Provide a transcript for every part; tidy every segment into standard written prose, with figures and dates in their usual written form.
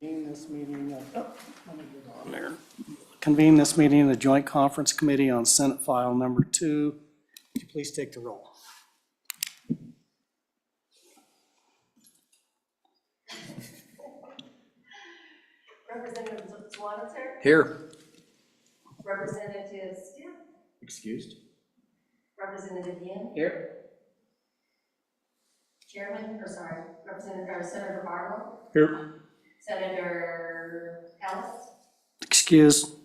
Convene this meeting Convene this meeting of the Joint Conference Committee on Senate File Number 2. Would you please take the roll? Representative Swanizer? Here. Representative Stiff? Excused. Representative Yin? Here. Senator Barlow? Here. Senator Ellis? Excused.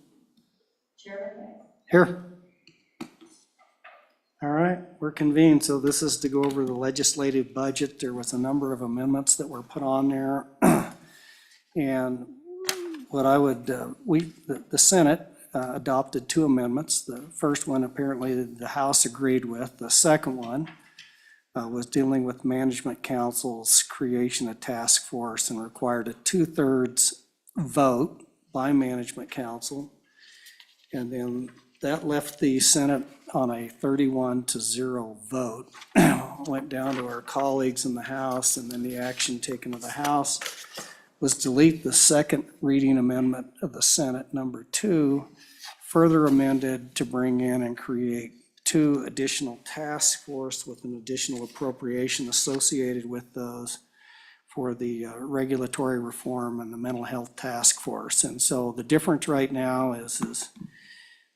Chairman May? Here. All right, we're convened. So this is to go over the legislative budget. There was a number of amendments that were put on there. And what I would, the Senate adopted two amendments. The first one apparently the House agreed with. The second one was dealing with Management Council's creation of task force and required a 2/3 vote by Management Council. And then that left the Senate on a 31-0 vote. Went down to our colleagues in the House, and then the action taken of the House was delete the second reading amendment of the Senate, number 2, further amended to bring in and create 2 additional task force with an additional appropriation associated with those for the regulatory reform and the mental health task force. And so the difference right now is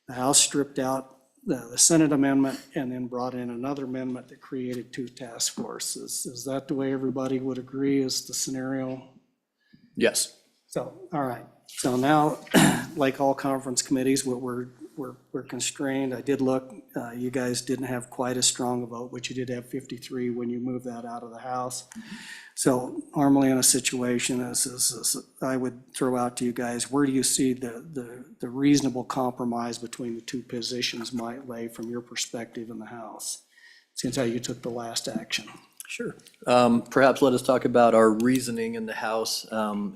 the House stripped out the Senate amendment and then brought in another amendment that created 2 task forces. Is that the way everybody would agree is the scenario? Yes. So, all right. So now, like all conference committees, we're constrained. I did look, you guys didn't have quite as strong a vote, but you did have 53 when you moved that out of the House. So normally in a situation as I would throw out to you guys, where do you see the reasonable compromise between the 2 positions might lay from your perspective in the House, since how you took the last action? Sure. Perhaps let us talk about our reasoning in the House.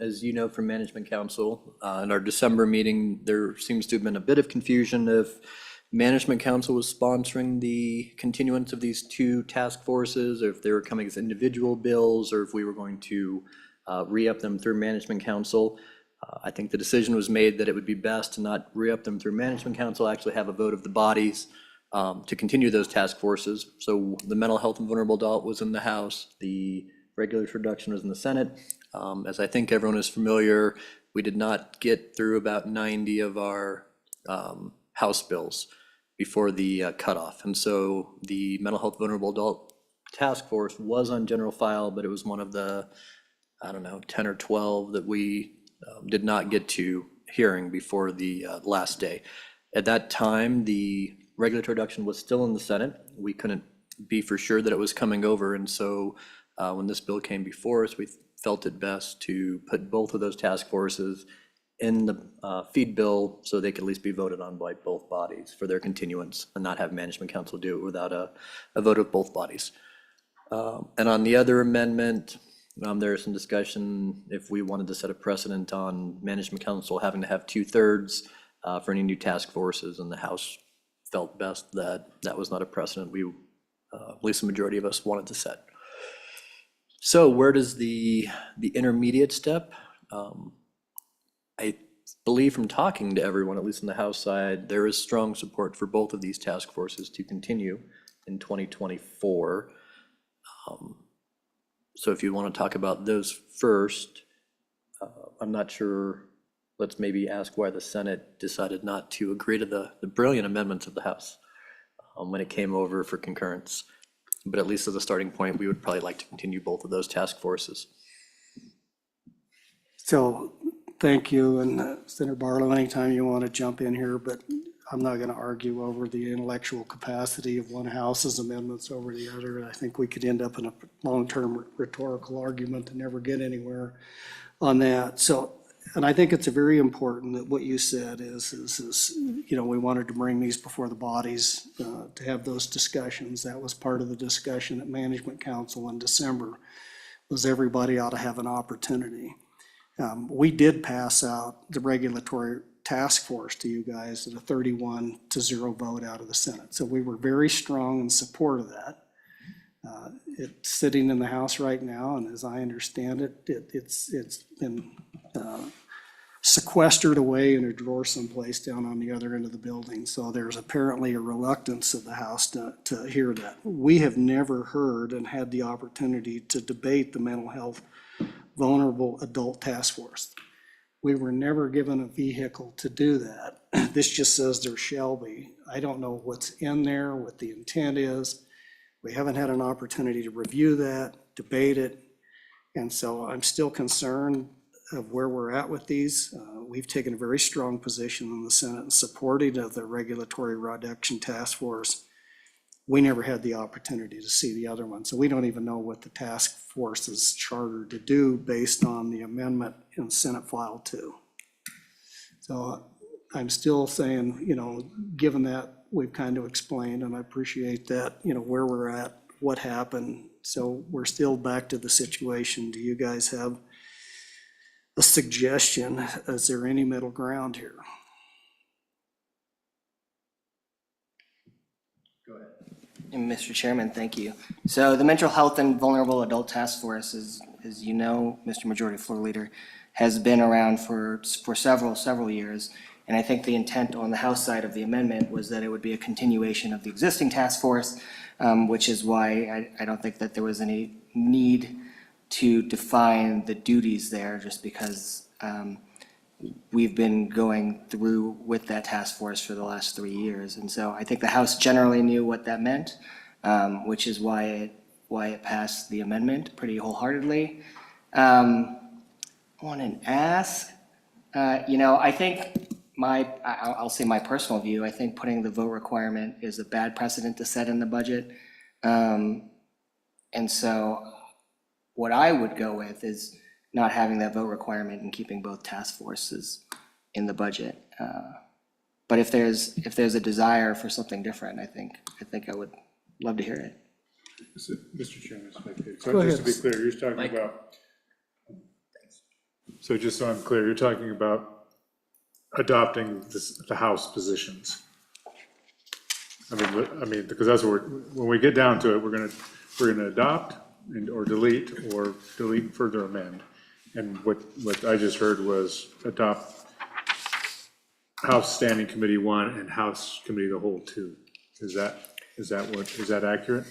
As you know from Management Council, in our December meeting, there seems to have been a bit of confusion if Management Council was sponsoring the continuance of these 2 task forces, or if they were coming as individual bills, or if we were going to re-up them through Management Council. I think the decision was made that it would be best to not re-up them through Management Council, actually have a vote of the bodies to continue those task forces. So the mental health and vulnerable adult was in the House, the regulatory reduction was in the Senate. As I think everyone is familiar, we did not get through about 90 of our House bills before the cutoff. And so the mental health vulnerable adult task force was on general file, but it was one of the, 10 or 12 that we did not get to hearing before the last day. At that time, the regulatory reduction was still in the Senate. We couldn't be for sure that it was coming over. And so when this bill came before us, we felt it best to put both of those task forces in the feed bill so they could at least be voted on by both bodies for their continuance and not have Management Council do it without a vote of both bodies. And on the other amendment, there is some discussion if we wanted to set a precedent on Management Council having to have 2/3 for any new task forces, and the House felt best that that was not a precedent we, at least the majority of us, wanted to set. So where does the intermediate step? I believe from talking to everyone, at least on the House side, there is strong support for both of these task forces to continue in 2024. So if you want to talk about those first, I'm not sure, let's maybe ask why the Senate decided not to agree to the brilliant amendments of the House when it came over for concurrence. But at least as a starting point, we would probably like to continue both of those task forces. So thank you, and Senator Barlow, anytime you want to jump in here, but I'm not going to argue over the intellectual capacity of one House's amendments over the other. I think we could end up in a long-term rhetorical argument and never get anywhere on that. So, and I think it's very important that what you said is we wanted to bring these before the bodies to have those discussions. That was part of the discussion at Management Council in December, was everybody ought to have an opportunity. We did pass out the regulatory task force to you guys at a 31-0 vote out of the Senate. So we were very strong in support of that. It's sitting in the House right now, and as I understand it, it's been sequestered away in a drawer someplace down on the other end of the building. So there's apparently a reluctance of the House to hear that. We have never heard and had the opportunity to debate the mental health vulnerable adult task force. We were never given a vehicle to do that. This just says there shall be. I don't know what's in there, what the intent is. We haven't had an opportunity to review that, debate it. And so I'm still concerned of where we're at with these. We've taken a very strong position in the Senate in supporting of the Regulatory Reduction Task Force. We never had the opportunity to see the other one. So we don't even know what the task force is chartered to do based on the amendment in Senate File 2. So I'm still saying, given that we've kind of explained, and I appreciate that, where we're at, what happened. So we're still back to the situation. Do you guys have a suggestion? Is there any middle ground here? Mr. Chairman, thank you. So the Mental Health and Vulnerable Adult Task Force, as you know, Mr. Majority Floor Leader, has been around for several years. And I think the intent on the House side of the amendment was that it would be a continuation of the existing task force, which is why I don't think that there was any need to define the duties there, just because we've been going through with that task force for the last 3 years. And so I think the House generally knew what that meant, which is why it passed the amendment pretty wholeheartedly. I want to ask, I think I'll say my personal view, I think putting the vote requirement is a bad precedent to set in the budget. And so what I would go with is not having that vote requirement and keeping both task forces in the budget. But if there's a desire for something different, I think I would love to hear it. Mr. Chairman, so just to be clear, you're talking about, so just so I'm clear, you're talking about adopting the House positions. I mean, because that's what when we get down to it, we're gonna adopt or delete and further amend. And what I just heard was adopt House Standing Committee 1 and House Committee of the Whole 2. Is that accurate?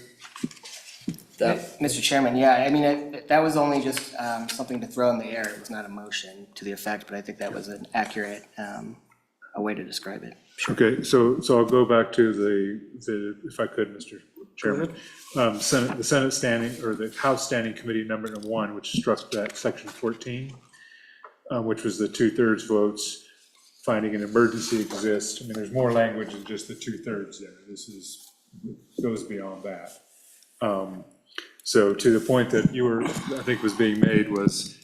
Mr. Chairman, yeah, I mean, that was only just something to throw in the air. It was not a motion to the effect, but I think that was an accurate a way to describe it. Okay, so I'll go back to the if I could, Mr. Chairman. The Senate standing, or the House Standing Committee number 1, which struck that section 14, which was the 2/3 votes, finding an emergency exists. I mean, there's more language than just the 2/3 there. This goes beyond that. So to the point that I think was being made was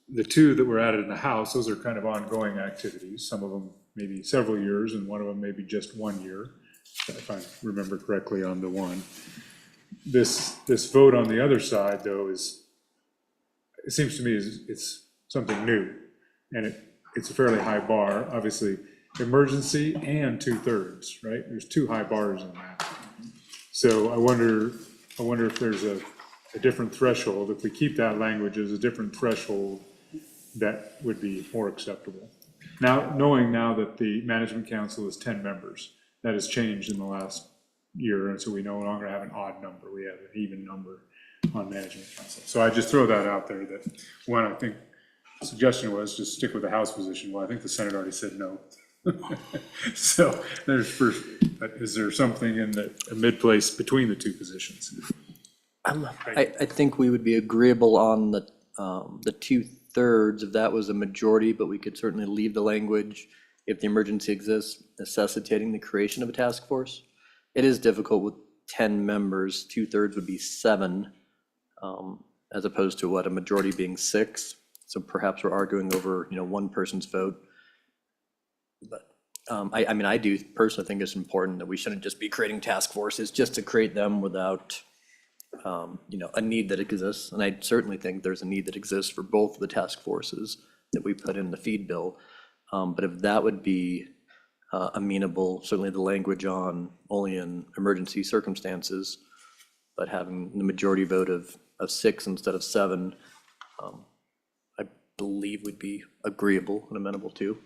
the 2 that were added in the House, those are kind of ongoing activities. Some of them maybe several years, and one of them maybe just 1 year, if I remember correctly on the 1. This vote on the other side, though, it seems to me it's something new, and it's a fairly high bar. Obviously, emergency and 2/3, right? There's 2 high bars in that. So I wonder if there's a different threshold. If we keep that language as a different threshold, that would be more acceptable. Now, knowing now that the Management Council is 10 members, that has changed in the last year, and so we no longer have an odd number. We have an even number on Management Council. So I just throw that out there that one, I think the suggestion was just stick with the House position. Well, I think the Senate already said no. So is there something in a mid-place between the 2 positions? I think we would be agreeable on the 2/3 if that was a majority, but we could certainly leave the language if the emergency exists necessitating the creation of a task force. It is difficult with 10 members, 2/3 would be 7, as opposed to a majority being 6. So perhaps we're arguing over, one person's vote. But I mean, I do personally think it's important that we shouldn't just be creating task forces just to create them without, a need that exists. And I certainly think there's a need that exists for both of the task forces that we put in the feed bill. But if that would be amenable, certainly the language on only in emergency circumstances, but having the majority vote of 6 instead of 7, I believe would be agreeable and amenable to.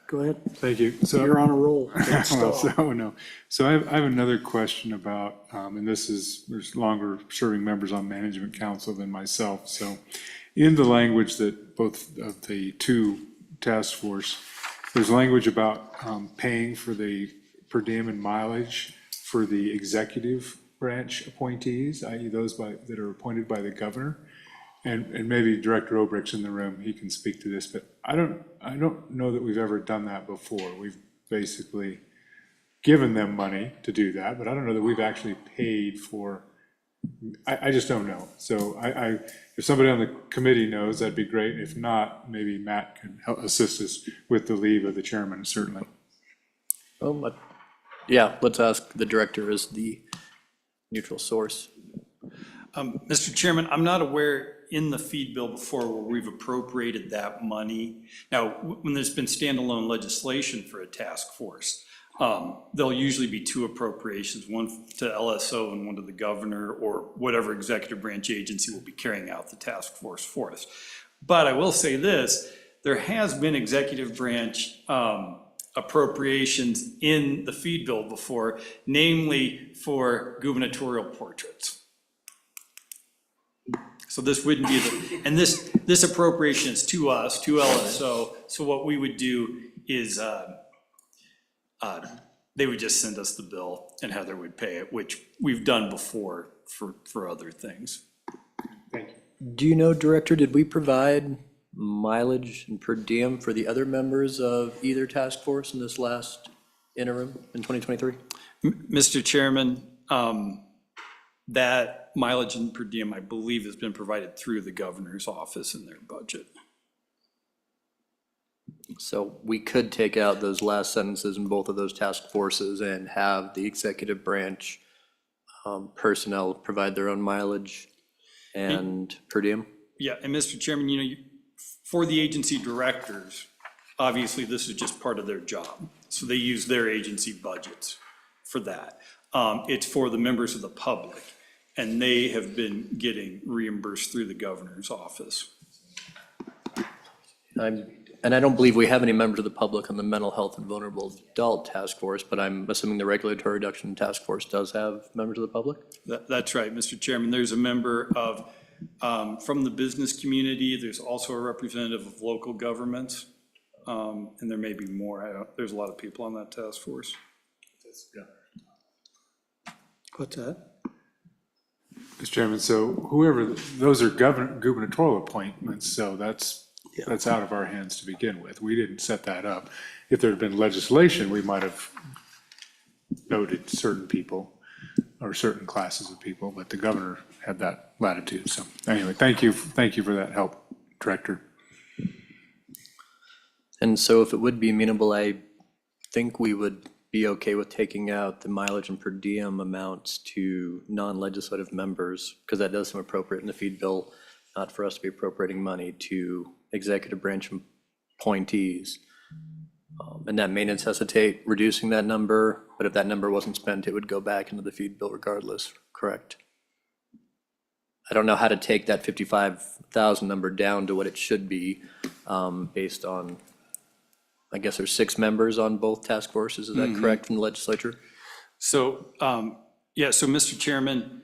Go ahead. Thank you. So You're on a roll. Well, so, no. So I have another question about, and there's longer serving members on management council than myself. So in the language that both of the two task force, there's language about paying for the per diem and mileage for the executive branch appointees, i.e. those that are appointed by the governor. And maybe Director Obrick's in the room, he can speak to this, but I don't know that we've ever done that before. We've basically given them money to do that, but I don't know that we've actually paid for, I just don't know. So if somebody on the committee knows, that'd be great. If not, maybe Matt can help assist us with the leave of the chairman, certainly. Yeah, let's ask the director as the neutral source. Mr. Chairman, I'm not aware in the feed bill before where we've appropriated that money. Now, when there's been standalone legislation for a task force, there'll usually be 2 appropriations, one to LSO and one to the governor or whatever executive branch agency will be carrying out the task force for us. But I will say this, there has been executive branch appropriations in the feed bill before, namely for gubernatorial portraits. So this wouldn't be and this appropriation is to us, to LSO. So what we would do is they would just send us the bill and Heather would pay it, which we've done before for other things. Thank you. Do you know, Director, did we provide mileage and per diem for the other members of either task force in this last interim in 2023? Mr. Chairman, that mileage and per diem, I believe, has been provided through the governor's office in their budget. So we could take out those last sentences in both of those task forces and have the executive branch personnel provide their own mileage and per diem? Yeah, and Mr. Chairman, for the agency directors, obviously this is just part of their job. So they use their agency budgets for that. It's for the members of the public, and they have been getting reimbursed through the governor's office. And I don't believe we have any members of the public on the mental health and vulnerable adult task force, but I'm assuming the regulatory reduction task force does have members of the public? That's right, Mr. Chairman. There's a member of, from the business community. There's also a representative of local governments, and there may be more. There's a lot of people on that task force. What's that? Mr. Chairman, so whoever, those are gubernatorial appointments, so that's out of our hands to begin with. We didn't set that up. If there had been legislation, we might have noted certain people or certain classes of people, but the governor had that latitude. So anyway, thank you for that help, Director. And so if it would be amenable, I think we would be okay with taking out the mileage and per diem amounts to non-legislative members, because that does seem appropriate in the feed bill, not for us to be appropriating money to executive branch appointees. And that may necessitate reducing that number, but if that number wasn't spent, it would go back into the feed bill regardless, correct? I don't know how to take that 55,000 number down to what it should be based on, I guess there's 6 members on both task forces, is that correct from the legislature? So, yeah, so Mr. Chairman,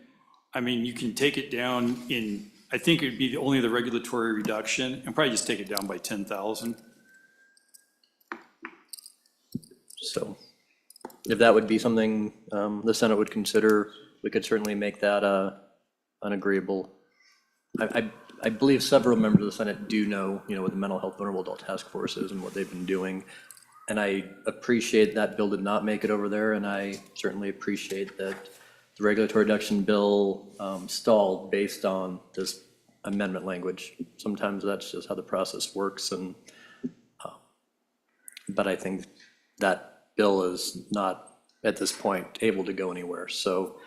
I mean, you can take it down in, I think it would be only the regulatory reduction, and probably just take it down by 10,000. So if that would be something the Senate would consider, we could certainly make that unagreeable. I believe several members of the Senate do know, what the mental health vulnerable adult task force is and what they've been doing. And I appreciate that bill did not make it over there, and I certainly appreciate that the regulatory reduction bill stalled based on this amendment language. Sometimes that's just how the process works, and but I think that bill is not, at this point, able to go anywhere. So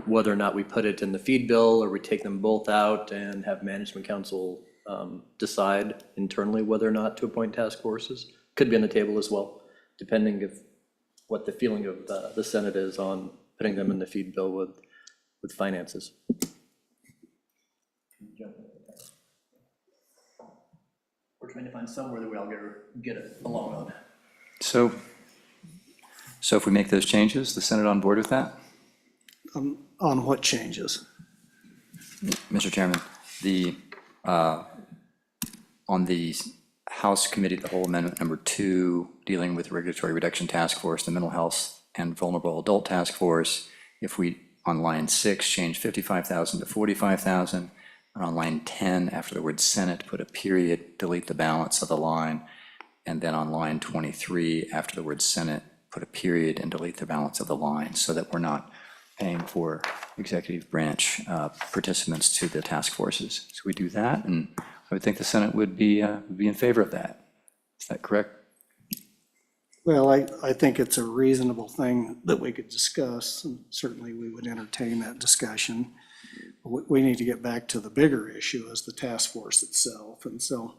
whether or not we put it in the feed bill or we take them both out and have management council decide internally whether or not to appoint task forces, could be on the table as well, depending if what the feeling of the Senate is on putting them in the feed bill with finances. We're trying to find somewhere that we all get it along on. So if we make those changes, the Senate on board with that? On what changes? Mr. Chairman, on the House Committee, the whole amendment number 2, dealing with Regulatory Reduction Task Force, the Mental Health and Vulnerable Adult Task Force, if we, on line 6, change 55,000 to 45,000, and on line 10, after the word Senate, put a period, delete the balance of the line, and then on line 23, after the word Senate, put a period and delete the balance of the line, so that we're not paying for executive branch participants to the task forces. So we do that, and I would think the Senate would be in favor of that. Is that correct? Well, I think it's a reasonable thing that we could discuss, and certainly we would entertain that discussion. We need to get back to the bigger issue as the task force itself. And so,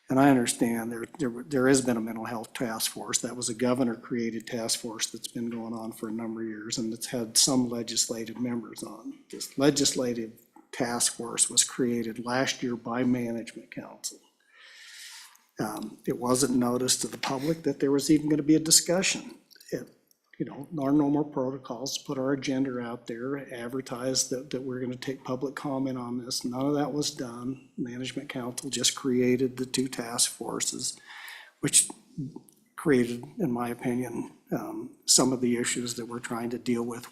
and I understand there has been a mental health task force. That was a governor-created task force that's been going on for a number of years, and it's had some legislative members on. This legislative task force was created last year by Management Council. It wasn't noticed to the public that there was even going to be a discussion. Our normal protocols, put our agenda out there, advertise that we're going to take public comment on this. None of that was done. Management Council just created the 2 task forces, which created, in my opinion, some of the issues that we're trying to deal with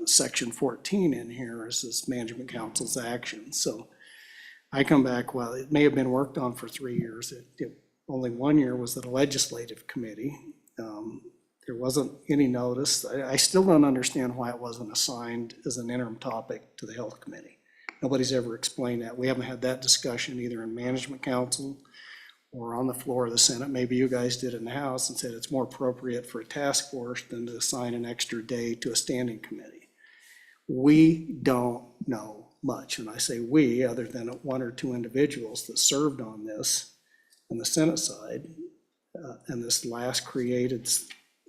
Section 14 in here is this Management Council's actions. So I come back, well, it may have been worked on for 3 years. Only 1 year was the legislative committee. There wasn't any notice. I still don't understand why it wasn't assigned as an interim topic to the health committee. Nobody's ever explained that. We haven't had that discussion either in Management Council or on the floor of the Senate. Maybe you guys did in the House and said it's more appropriate for a task force than to assign an extra day to a standing committee. We don't know much, and I say we, other than 1 or 2 individuals that served on this on the Senate side, and this last created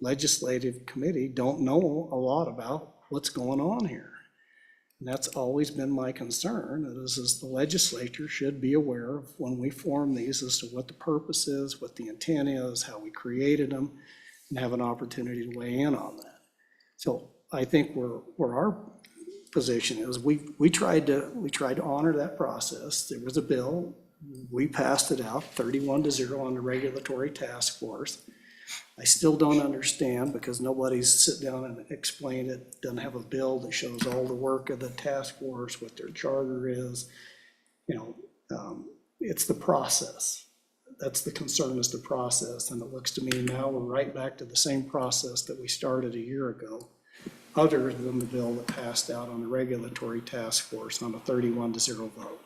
legislative committee don't know a lot about what's going on here. And that's always been my concern, is the legislature should be aware of when we form these as to what the purpose is, what the intent is, how we created them, and have an opportunity to weigh in on that. So I think where our position is, we tried to honor that process. There was a bill, we passed it out 31-0 on the regulatory task force. I still don't understand, because nobody's sit down and explained it, doesn't have a bill that shows all the work of the task force, what their charter is. It's the process. That's the concern, is the process. And it looks to me now we're right back to the same process that we started a year ago, other than the bill that passed out on the regulatory task force on a 31-0 vote.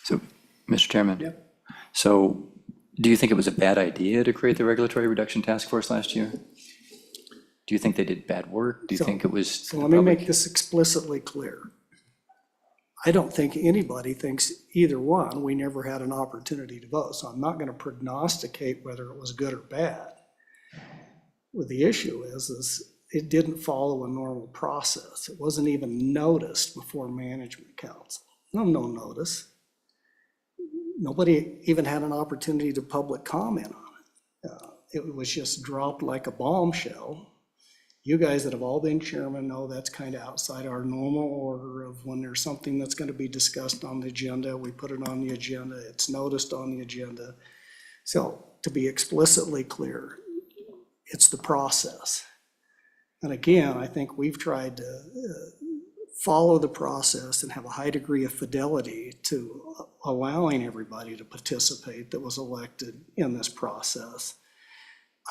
So, Mr. Chairman? Yep. So do you think it was a bad idea to create the Regulatory Reduction Task Force last year? Do you think they did bad work? Do you think it was? So let me make this explicitly clear. I don't think anybody thinks either one. We never had an opportunity to vote, so I'm not going to prognosticate whether it was good or bad. What the issue is it didn't follow a normal process. It wasn't even noticed before Management Council. No notice. Nobody even had an opportunity to public comment on it. It was just dropped like a bombshell. You guys that have all been chairmen know that's kind of outside our normal order of when there's something that's going to be discussed on the agenda, we put it on the agenda, it's noticed on the agenda. So to be explicitly clear, it's the process. And again, I think we've tried to follow the process and have a high degree of fidelity to allowing everybody to participate that was elected in this process.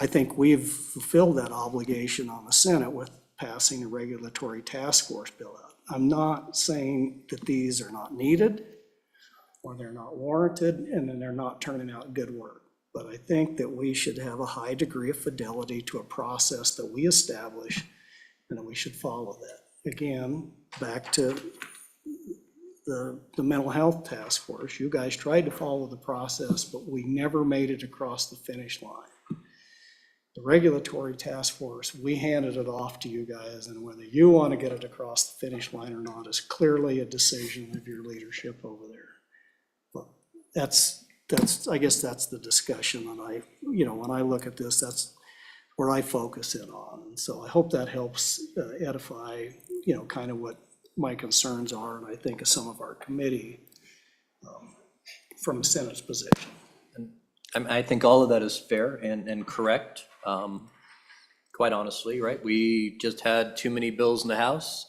I think we've fulfilled that obligation on the Senate with passing a regulatory task force bill out. I'm not saying that these are not needed or they're not warranted and then they're not turning out good work. But I think that we should have a high degree of fidelity to a process that we establish, and that we should follow that. Again, back to the mental health task force. You guys tried to follow the process, but we never made it across the finish line. The regulatory task force, we handed it off to you guys, and whether you want to get it across the finish line or not is clearly a decision of your leadership over there. But that's, I guess that's the discussion that I, when I look at this, that's where I focus in on. And so I hope that helps edify, kind of what my concerns are, and I think of some of our committee from the Senate's position. I think all of that is fair and correct, quite honestly, right? We just had too many bills in the House,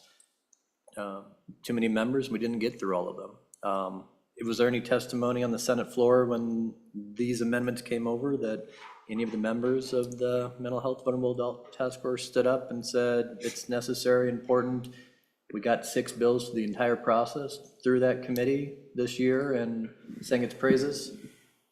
too many members, we didn't get through all of them. Was there any testimony on the Senate floor when these amendments came over that any of the members of the Mental Health Vulnerable Adult Task Force stood up and said it's necessary, important? We got 6 bills for the entire process through that committee this year and sang its praises?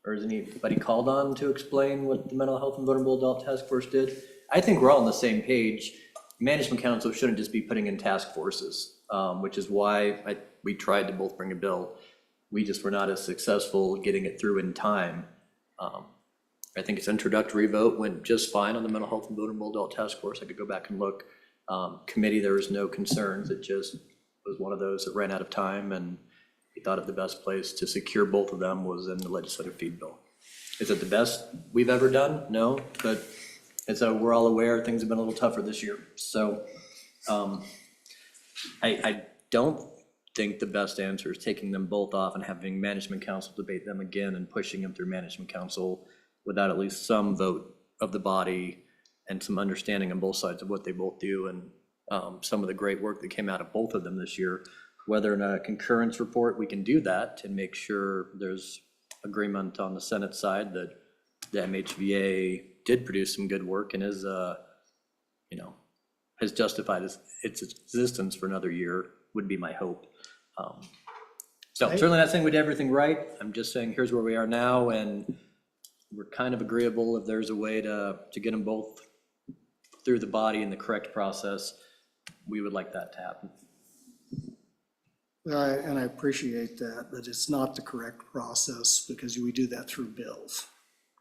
Or is anybody called on to explain what the Mental Health and Vulnerable Adult Task Force did? I think we're all on the same page. Management Council shouldn't just be putting in task forces, which is why we tried to both bring a bill. We just were not as successful getting it through in time. I think its introductory vote went just fine on the Mental Health and Vulnerable Adult Task Force. I could go back and look. Committee, there was no concerns. It just was one of those that ran out of time, and we thought it the best place to secure both of them was in the legislative feed bill. Is it the best we've ever done? No, but as we're all aware, things have been a little tougher this year. So I don't think the best answer is taking them both off and having Management Council debate them again and pushing them through Management Council without at least some vote of the body and some understanding on both sides of what they both do and some of the great work that came out of both of them this year. Whether in a concurrence report we can do that and make sure there's agreement on the Senate side that the MHVA did produce some good work and is, has justified its existence for another year would be my hope. So I'm certainly not saying we did everything right. I'm just saying here's where we are now, and we're kind of agreeable if there's a way to get them both through the body in the correct process. We would like that to happen. And I appreciate that, but it's not the correct process because we do that through bills.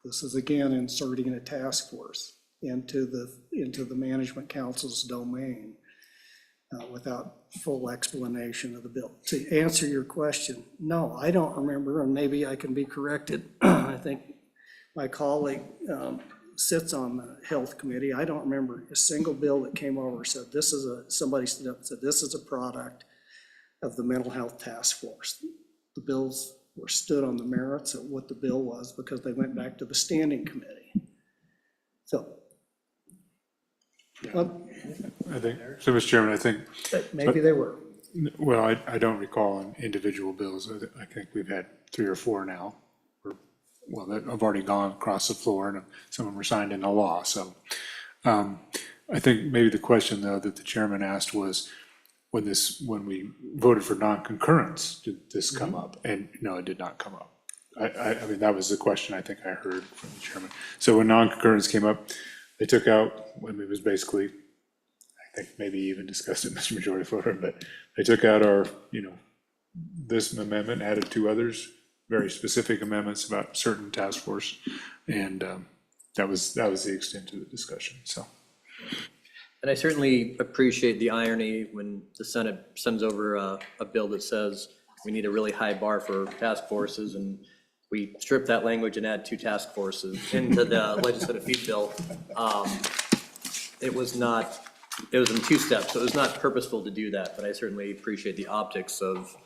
This is again inserting a task force into the Management Council's domain without full explanation of the bill. To answer your question, no, I don't remember, and maybe I can be corrected. I think my colleague sits on the Health Committee. I don't remember a single bill that came over said somebody stood up and said this is a product of the Mental Health Task Force. The bills were stood on the merits of what the bill was because they went back to the Standing Committee. So. I think, so Mr. Chairman, I think, Maybe they were. well, I don't recall on individual bills. I think we've had 3 or 4 now. Well, that have already gone across the floor and some of them were signed into law. So I think maybe the question though that the chairman asked was when we voted for non-concurrence, did this come up? And no, it did not come up. I mean, that was the question I think I heard from the chairman. So when non-concurrence came up, they took out, when it was basically, I think maybe even discussed it, Mr. Majority Floor, but they took out our, this amendment, added 2 others, very specific amendments about certain task force, and that was the extent of the discussion. So, And I certainly appreciate the irony when the Senate sends over a bill that says we need a really high bar for task forces, and we strip that language and add 2 task forces into the legislative feed bill. It was in 2 steps, so it was not purposeful to do that, but I certainly appreciate the optics of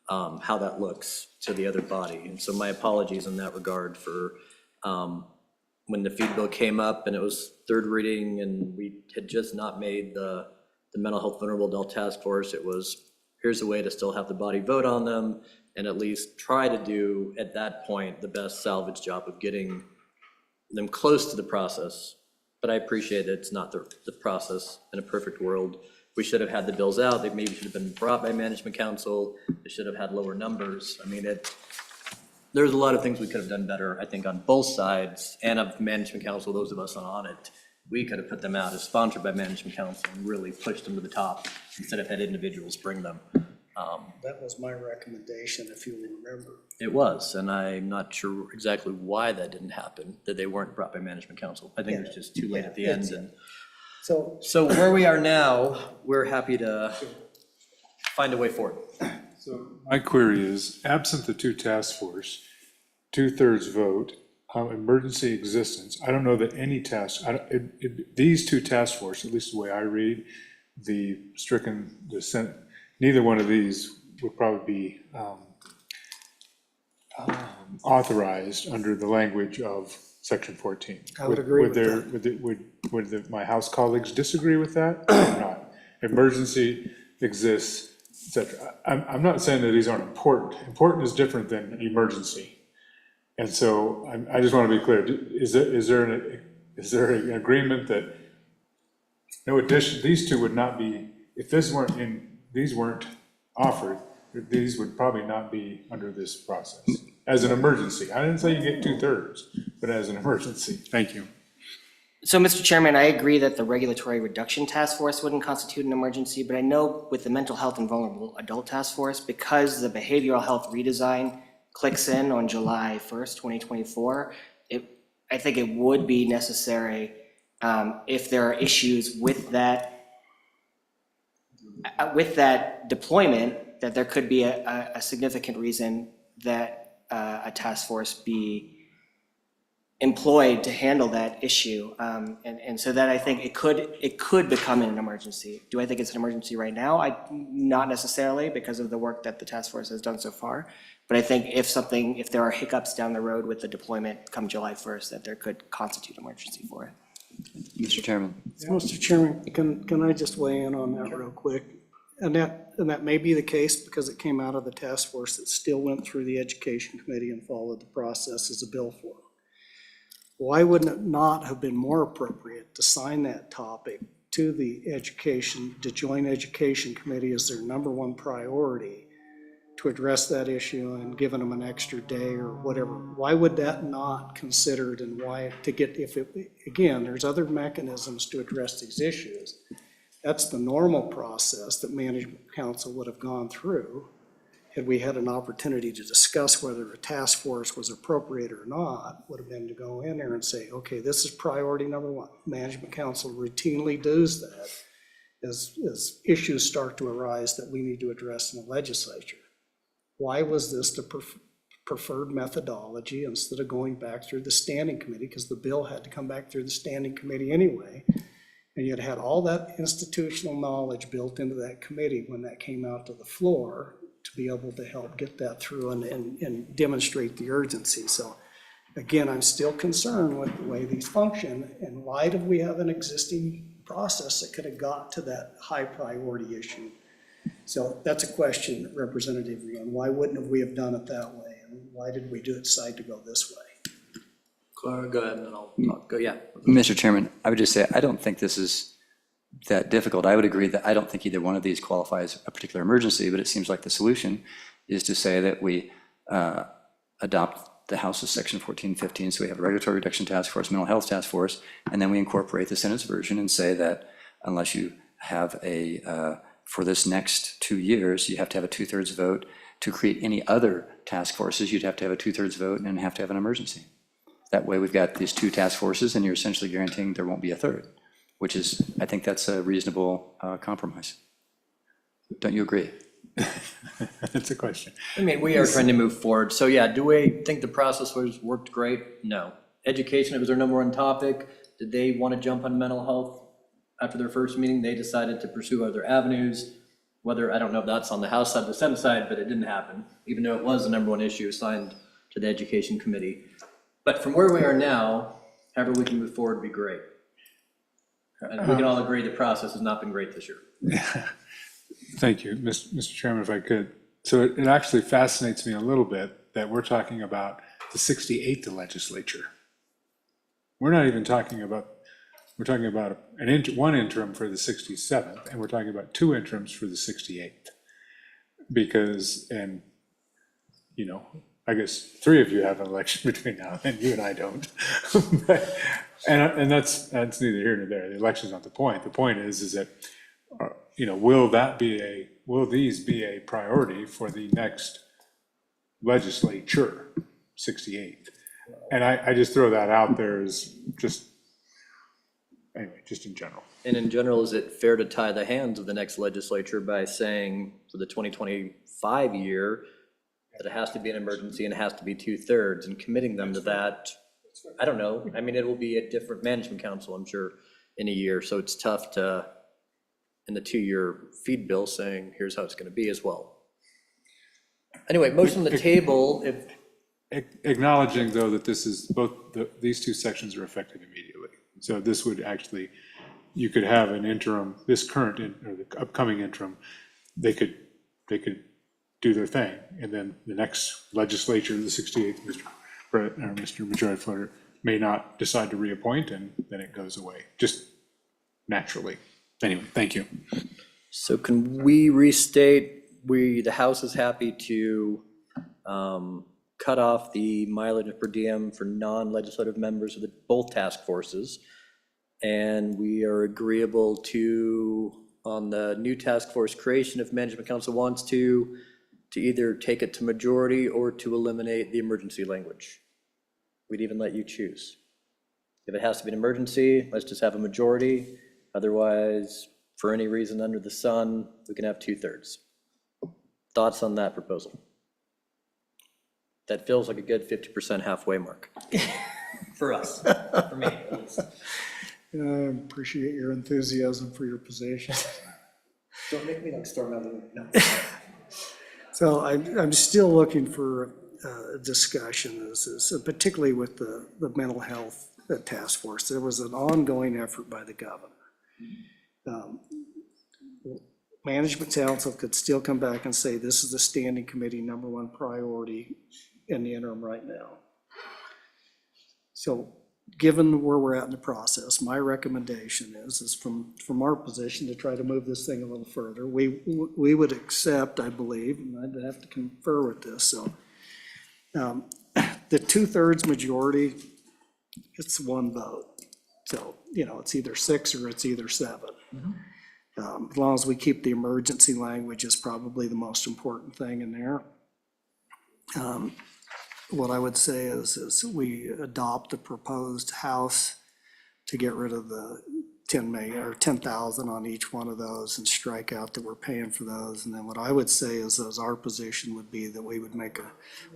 how that looks to the other body. And so my apologies in that regard for when the feed bill came up and it was 3rd reading and we had just not made the Mental Health Vulnerable Adult Task Force. It was, here's a way to still have the body vote on them and at least try to do at that point the best salvage job of getting them close to the process. But I appreciate it's not the process in a perfect world. We should have had the bills out. They maybe should have been brought by Management Council. They should have had lower numbers. I mean, there's a lot of things we could have done better, I think, on both sides and of Management Council, those of us on it. We could have put them out as sponsored by Management Council and really pushed them to the top instead of had individuals bring them. That was my recommendation, if you remember. It was, and I'm not sure exactly why that didn't happen, that they weren't brought by management council. I think it was just too late at the end. And So, so where we are now, we're happy to find a way forward. So my query is, absent the two task force, 2/3 vote, emergency existence, I don't know that any task, these two task force, at least the way I read, the stricken, the Senate, neither one of these would probably be authorized under the language of section 14. I would agree with that. Would my House colleagues disagree with that or not? Emergency exists, et cetera. I'm not saying that these aren't important. Important is different than emergency. And so I just want to be clear, is there an agreement that no addition, these two would not be, if these weren't offered, these would probably not be under this process as an emergency. I didn't say you get 2/3, but as an emergency. Thank you. So, Mr. Chairman, I agree that the Regulatory Reduction Task Force wouldn't constitute an emergency, but I know with the Mental Health and Vulnerable Adult Task Force, because the behavioral health redesign clicks in on July 1st, 2024, I think it would be necessary if there are issues with that deployment, that there could be a significant reason that a task force be employed to handle that issue. And so that I think it could become an emergency. Do I think it's an emergency right now? Not necessarily, because of the work that the task force has done so far. But I think if there are hiccups down the road with the deployment come July 1st, that there could constitute emergency for it. Mr. Chairman. Mr. Chairman, can I just weigh in on that real quick? And that may be the case because it came out of the task force that still went through the Education Committee and followed the process as a bill form. Why wouldn't it not have been more appropriate to sign that topic to the Joint Education Committee as their number one priority to address that issue and giving them an extra day or whatever? Why would that not considered, and why to get, again, there's other mechanisms to address these issues. That's the normal process that Management Council would have gone through had we had an opportunity to discuss whether a task force was appropriate or not, would have been to go in there and say, okay, this is priority number one. Management Council routinely does that as issues start to arise that we need to address in the legislature. Why was this the preferred methodology instead of going back through the standing committee? Because the bill had to come back through the standing committee anyway. And you'd had all that institutional knowledge built into that committee when that came out to the floor to be able to help get that through and demonstrate the urgency. So again, I'm still concerned with the way these function in light of we have an existing process that could have got to that high priority issue. So that's a question, Representative Rion. Why wouldn't we have done it that way? And why did we decide to go this way? Go ahead, and then I'll go, yeah. Mr. Chairman, I would just say, I don't think this is that difficult. I would agree that I don't think either one of these qualifies a particular emergency, but it seems like the solution is to say that we adopt the House's Section 1415, so we have a Regulatory Reduction Task Force, Mental Health Task Force, and then we incorporate the Senate's version and say that unless you have for this next 2 years, you have to have a 2/3 vote. To create any other task forces, you'd have to have a 2/3 vote and have to have an emergency. That way we've got these two task forces and you're essentially guaranteeing there won't be a third, which is, I think that's a reasonable compromise. Don't you agree? That's a question. I mean, we are trying to move forward. So yeah, do we think the process worked great? No. Education, it was their number one topic. Did they want to jump on mental health? After their first meeting, they decided to pursue other avenues. Whether, I don't know if that's on the House side or the Senate side, but it didn't happen, even though it was the number one issue assigned to the Education Committee. But from where we are now, however we can move forward would be great. And we can all agree the process has not been great this year. Thank you, Mr. Chairman, if I could. So it actually fascinates me a little bit that we're talking about the 68th legislature. We're not even talking about, we're talking about one interim for the 67th, and we're talking about 2 interims for the 68th. Because, and, you know, I guess 3 of you have an election between now and then, you and I don't. and that's neither here nor there. The election's not the point. The point is that will these be a priority for the next legislature, 68th? And I just throw that out there as just, anyway, just in general. And in general, is it fair to tie the hands of the next legislature by saying for the 2025 year that it has to be an emergency and it has to be 2/3 and committing them to that? I don't know. I mean, it will be a different management council, I'm sure, in a year. So it's tough to, in the 2-year feed bill, saying, here's how it's going to be as well. Anyway, motion on the table, if, Acknowledging, though, that this is these two sections are effective immediately. So this would actually, you could have an interim, this current, or the upcoming interim, they could do their thing, and then the next legislature, the 68th, Mr. Majority Floater, may not decide to reappoint, and then it goes away, just naturally. Anyway, thank you. so can we restate, the House is happy to cut off the mileage per diem for non-legislative members of both task forces. And we are agreeable to, on the new task force creation, if management council wants to either take it to majority or to eliminate the emergency language. We'd even let you choose. If it has to be an emergency, let's just have a majority. Otherwise, for any reason under the sun, we can have 2/3. Thoughts on that proposal? That feels like a good 50% halfway mark. For us, for me at least. I appreciate your enthusiasm for your position. Don't make me like storm out of the room. No. So I'm still looking for discussion, particularly with the mental health task force. There was an ongoing effort by the governor. Management council could still come back and say, this is the standing committee #1 priority in the interim right now. So given where we're at in the process, my recommendation is from our position to try to move this thing a little further. We would accept, I believe, and I'd have to confer with this, so the 2/3 majority, it's one vote. So, it's either 6 or it's either 7. As long as we keep the emergency language is probably the most important thing in there. What I would say is we adopt the proposed House to get rid of the 10 million or 10,000 on each one of those and strike out that we're paying for those. And then what I would say is our position would be that we would make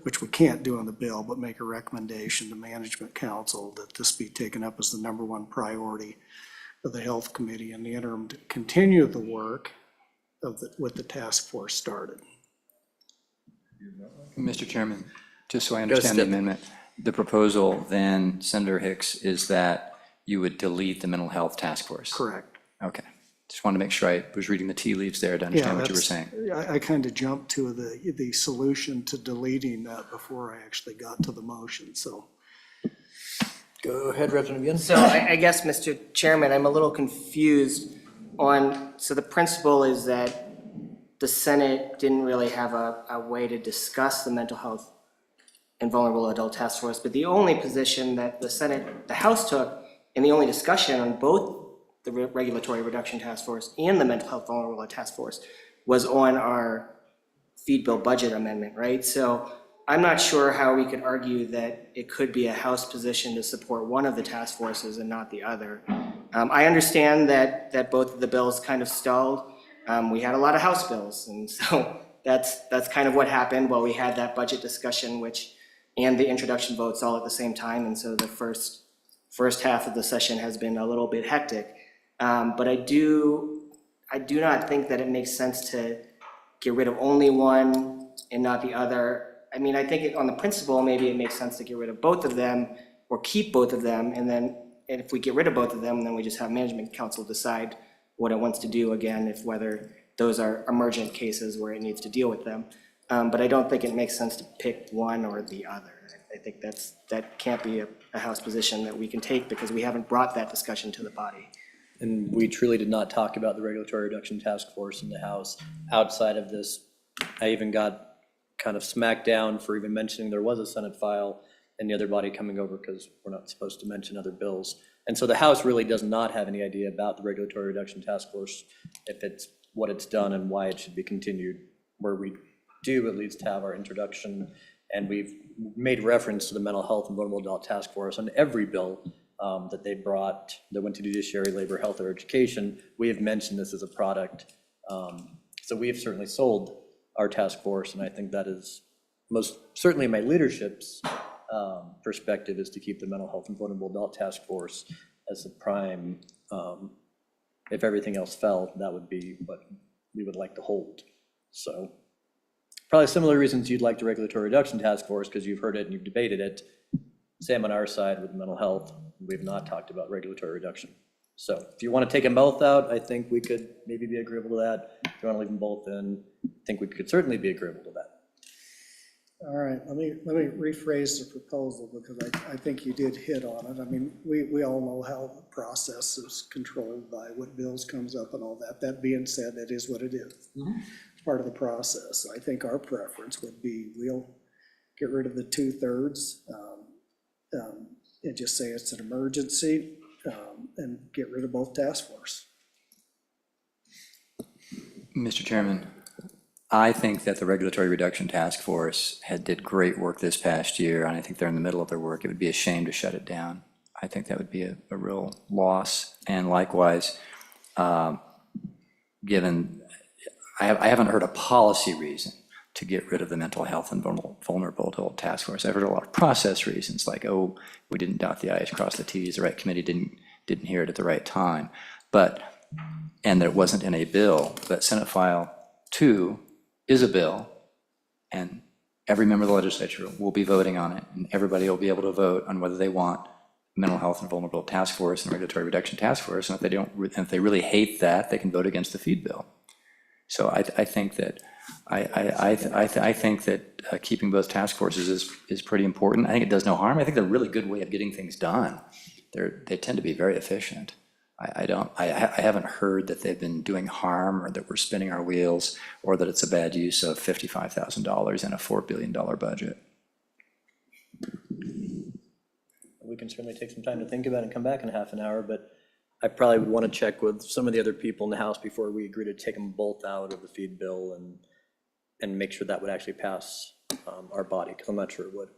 which we can't do on the bill, but make a recommendation to management council that this be taken up as the #1 priority of the health committee in the interim to continue the work with the task force started. Mr. Chairman, just so I understand the Skip. amendment, the proposal then, Senator Hicks, is that you would delete the mental health task force? Correct. Okay. Just wanted to make sure I was reading the tea leaves there to understand what you were saying. I kind of jumped to the solution to deleting that before I actually got to the motion, so. Go ahead, Representative Young. So I guess, Mr. Chairman, I'm a little confused so the principle is that the Senate didn't really have a way to discuss the mental health and vulnerable adult task force, but the only position that the House took, and the only discussion on both the regulatory reduction task force and the mental health vulnerable task force was on our feed bill budget amendment, right? So I'm not sure how we could argue that it could be a House position to support one of the task forces and not the other. I understand that both of the bills kind of stalled. We had a lot of House bills, and so that's kind of what happened while we had that budget discussion, and the introduction votes all at the same time, and so the first half of the session has been a little bit hectic. But I do not think that it makes sense to get rid of only one and not the other. I mean, I think on the principle, maybe it makes sense to get rid of both of them or keep both of them, and if we get rid of both of them, then we just have management council decide what it wants to do again, whether those are emergent cases where it needs to deal with them. But I don't think it makes sense to pick one or the other. I think that can't be a House position that we can take because we haven't brought that discussion to the body. And we truly did not talk about the regulatory reduction task force in the House outside of this. I even got kind of smacked down for even mentioning there was a Senate file and the other body coming over because we're not supposed to mention other bills. And so the House really does not have any idea about the regulatory reduction task force if it's what it's done and why it should be continued, where we do at least have our introduction, and we've made reference to the Mental Health and Vulnerable Adult Task Force on every bill that they brought, that went to judiciary, labor, health, or education. We have mentioned this as a product. So we have certainly sold our task force, and I think that is most certainly my leadership's perspective is to keep the Mental Health and Vulnerable Adult Task Force as the prime. If everything else fell, that would be what we would like to hold. So probably similar reasons you'd like the Regulatory Reduction Task Force, because you've heard it and you've debated it. Same on our side with mental health. We've not talked about regulatory reduction. So if you want to take them both out, I think we could maybe be agreeable to that. If you want to leave them both in, I think we could certainly be agreeable to that. All right, let me rephrase the proposal, because I think you did hit on it. I mean, we all know how the process is controlled by what bills comes up and all that. That being said, that is what it is. It's part of the process. I think our preference would be we'll get rid of the 2/3 and just say it's an emergency, and get rid of both task force. Mr. Chairman, I think that the Regulatory Reduction Task Force did great work this past year, and I think they're in the middle of their work. It would be a shame to shut it down. I think that would be a real loss. And likewise, given, I haven't heard a policy reason to get rid of the Mental Health and Vulnerable Adult Task Force. I've heard a lot of process reasons, like, oh, we didn't dot the i's, cross the t's, the right committee didn't hear it at the right time. And there wasn't in a bill, but Senate File 2 is a bill, and every member of the legislature will be voting on it, and everybody will be able to vote on whether they want Mental Health and Vulnerable Task Force and Regulatory Reduction Task Force, and if they really hate that, they can vote against the feed bill. So I think that I think that keeping both task forces is pretty important. I think it does no harm. I think they're a really good way of getting things done. They tend to be very efficient. I haven't heard that they've been doing harm, or that we're spinning our wheels, or that it's a bad use of $55,000 in a $4 billion budget. We can certainly take some time to think about it and come back in half an hour, but I probably would want to check with some of the other people in the House before we agree to take them both out of the feed bill and make sure that would actually pass our body, because I'm not sure it would.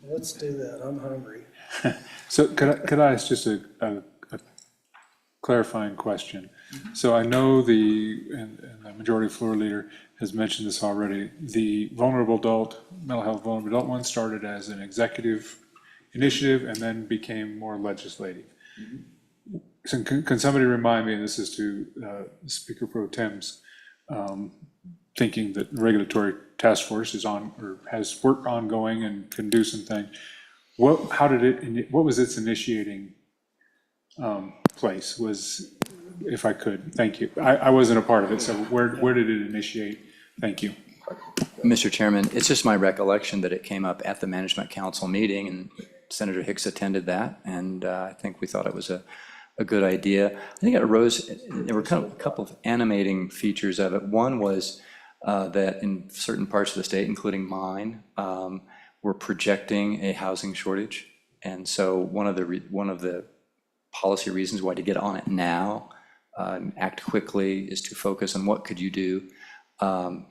Let's do that. I'm hungry. So could I ask just a clarifying question? So I know and the majority floor leader has mentioned this already. The mental health vulnerable adult one started as an executive initiative and then became more legislative. So can somebody remind me, and this is to Speaker Pro Tem's thinking that the regulatory task force is on, or has work ongoing and can do some things. What was its initiating place? If I could, thank you. I wasn't a part of it, so where did it initiate? Thank you. Mr. Chairman, it's just my recollection that it came up at the Management Council meeting, and Senator Hicks attended that, and I think we thought it was a good idea. I think it arose, there were kind of a couple of animating features of it. One was that in certain parts of the state, including mine, we're projecting a housing shortage. And so one of the policy reasons why to get on it now, act quickly, is to focus on what could you do on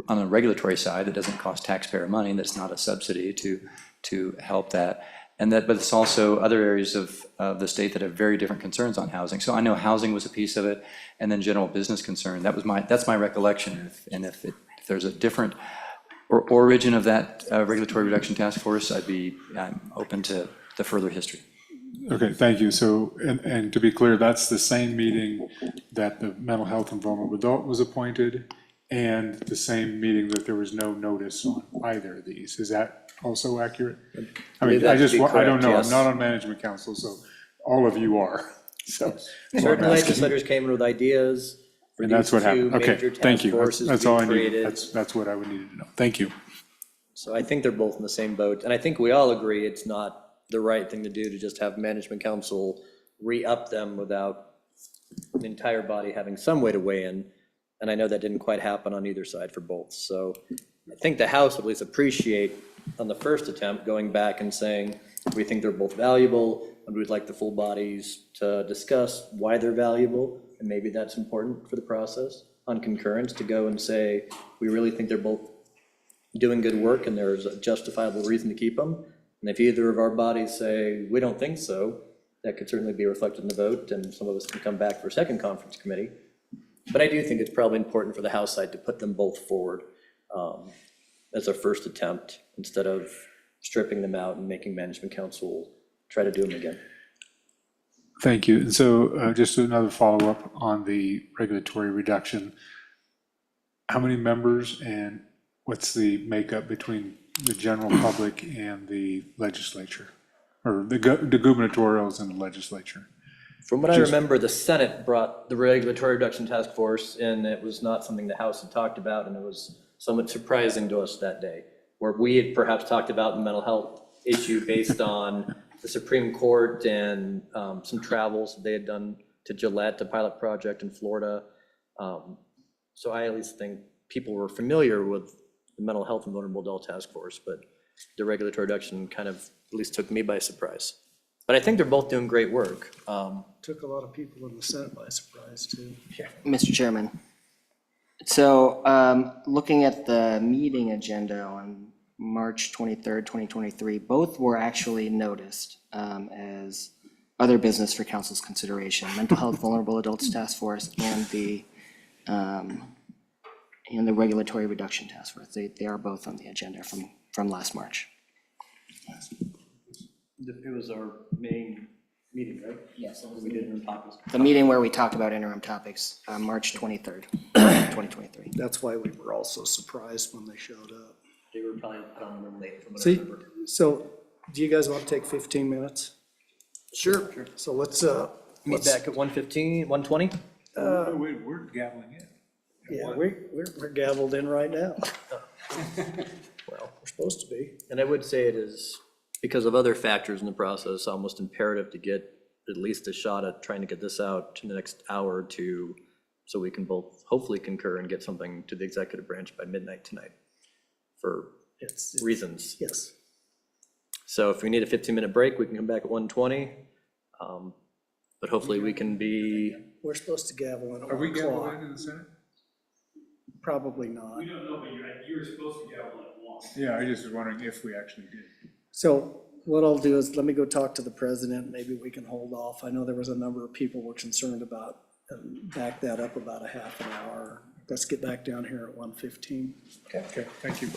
a regulatory side that doesn't cost taxpayer money, that's not a subsidy, to help that. But it's also other areas of the state that have very different concerns on housing. So I know housing was a piece of it, and then general business concern. That's my recollection. And if there's a different origin of that Regulatory Reduction Task Force, I'm open to the further history. Okay, thank you. So, and to be clear, that's the same meeting that the mental health and vulnerable adult was appointed, and the same meeting that there was no notice on either of these. Is that also accurate? I mean, I don't know. I'm not on management council, so all of you are. So Certain legislators came in with ideas. And that's what happened. Okay, thank you. That's all I needed. Created. That's what I would need to know. Thank you. So I think they're both in the same boat, and I think we all agree it's not the right thing to do to just have management council re-up them without the entire body having some way to weigh in. And I know that didn't quite happen on either side for both. So I think the House would at least appreciate on the first attempt going back and saying, we think they're both valuable, and we'd like the full bodies to discuss why they're valuable. and maybe that's important for the process, on concurrence, to go and say, we really think they're both doing good work and there's a justifiable reason to keep them. And if either of our bodies say, we don't think so, that could certainly be reflected in the vote, and some of us can come back for a second conference committee. But I do think it's probably important for the House side to put them both forward as a first attempt, instead of stripping them out and making management council try to do them again. Thank you. And so just another follow-up on the regulatory reduction. How many members and what's the makeup between the general public and the legislature? Or the gubernatorials and the legislature? From what I remember, the Senate brought the regulatory reduction task force, and it was not something the House had talked about, and it was somewhat surprising to us that day, where we had perhaps talked about the mental health issue based on the Supreme Court and some travels that they had done to Gillette, the pilot project in Florida. So I at least think people were familiar with the mental health and vulnerable adult task force, but the regulatory reduction kind of at least took me by surprise. But I think they're both doing great work. Took a lot of people in the Senate by surprise, too. Mr. Chairman. So looking at the meeting agenda on March 23rd, 2023, both were actually noticed as other business for council's consideration, Mental Health Vulnerable Adults Task Force and the Regulatory Reduction Task Force. They are both on the agenda from last March. It was our main meeting, right? Yes. We did in topics. The meeting where we talked about interim topics, March 23rd, 2023. That's why we were all so surprised when they showed up. They were probably on them late from what I See, remember. so do you guys want to take 15 minutes? Sure. So let's, Meet back at 1:15, 1:20? We're gaveling in. yeah, we're gavelled in right now. Well, We're supposed to be. and I would say it is, because of other factors in the process, almost imperative to get at least a shot at trying to get this out in the next hour or two, so we can both hopefully concur and get something to the executive branch by midnight tonight, for It's, reasons. yes. So if we need a 15-minute break, we can come back at 1:20. But hopefully we can be, We're supposed to gavel in at Are we 1 gaveling o'clock. in the Senate? Probably not. We don't know, but you were supposed to gavel at 1. Yeah, I just was wondering if we actually did. So what I'll do is let me go talk to the president. Maybe we can hold off. I know there was a number of people were concerned about, back that up about a half an hour. Let's get back down here at 1:15. Okay, thank you.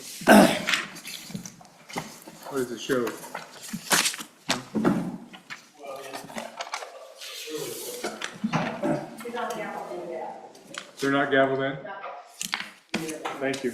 What does it show? He's on the apple yet. They're not gavelled in? Thank you.